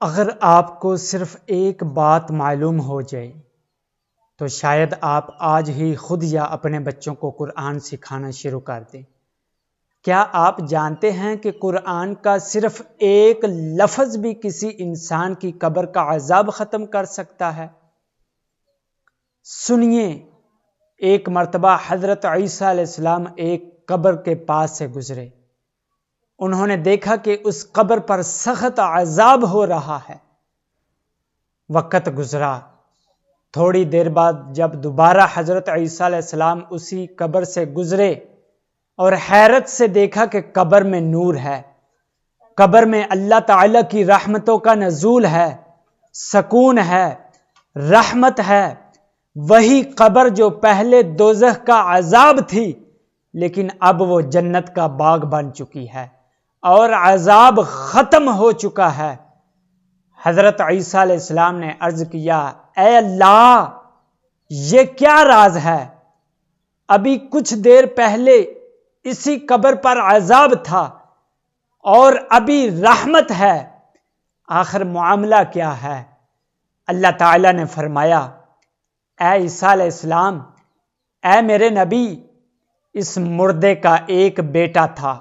اگر آپ کو صرف ایک بات معلوم ہو جائے تو شاید آپ آج ہی خود یا اپنے بچوں کو قرآن سکھانا شروع کر دیں۔ کیا آپ جانتے ہیں کہ قرآن کا صرف ایک لفظ بھی کسی انسان کی قبر کا عذاب ختم کر سکتا ہے؟ سنیے، ایک مرتبہ حضرت عیسیٰ علیہ السلام ایک قبر کے پاس سے گزرے۔ انہوں نے دیکھا کہ اس قبر پر سخت عذاب ہو رہا ہے۔ وقت گزرا، تھوڑی دیر بعد جب دوبارہ حضرت عیسیٰ علیہ السلام اسی قبر سے گزرے اور حیرت سے دیکھا کہ قبر میں نور ہے، قبر میں اللہ تعالی کی رحمتوں کا نزول ہے، سکون ہے، رحمت ہے، وہی قبر جو پہلے دوزخ کا عذاب تھی لیکن اب وہ جنت کا باغ بن چکی ہے اور عذاب ختم ہو چکا ہے۔ حضرت عیسیٰ علیہ السلام نے عرض کیا، اے اللہ، یہ کیا راز ہے؟ ابھی کچھ دیر پہلے اسی قبر پر عذاب تھا اور ابھی رحمت ہے، آخر معاملہ کیا ہے؟ اللہ تعالیٰ نے فرمایا، اے عیسیٰ علیہ السلام، اے میرے نبی، اس مردے کا ایک بیٹا تھا،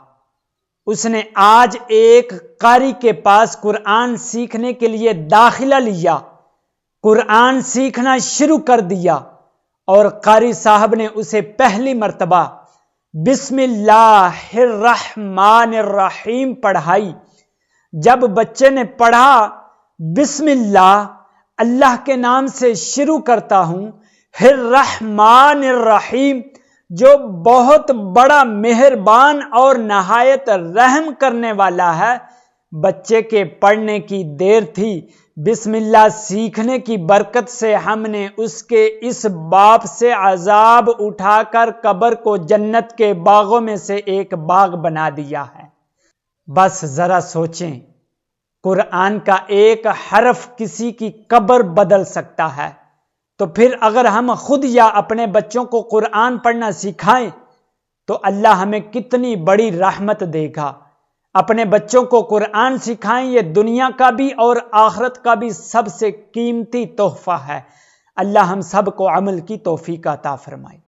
اس نے آج ایک قاری کے پاس قرآن سیکھنے کے لیے داخلہ لیا، قرآن سیکھنا شروع کر دیا اور قاری صاحب نے اسے پہلی مرتبہ بسم اللہ الرحمن الرحیم پڑھائی۔ جب بچے نے پڑھا، بسم اللہ، اللہ کے نام سے شروع کرتا ہوں، الرحمن الرحیم، جو بہت بڑا مہربان اور نہایت رحم کرنے والا ہے، بچے کے پڑھنے کی دیر تھی، بسم اللہ سیکھنے کی برکت سے ہم نے اس کے اس باپ سے عذاب اٹھا کر قبر کو جنت کے باغوں میں سے ایک باغ بنا دیا ہے۔ بس ذرا سوچیں، قرآن کا ایک حرف کسی کی قبر بدل سکتا ہے، تو پھر اگر ہم خود یا اپنے بچوں کو قرآن پڑھنا سکھائیں تو اللہ ہمیں کتنی بڑی رحمت دے گا۔ اپنے بچوں کو قرآن سکھائیں، یہ دنیا کا بھی اور آخرت کا بھی سب سے قیمتی تحفہ ہے۔ اللہ ہم سب کو عمل کی توفیق عطا فرمائے۔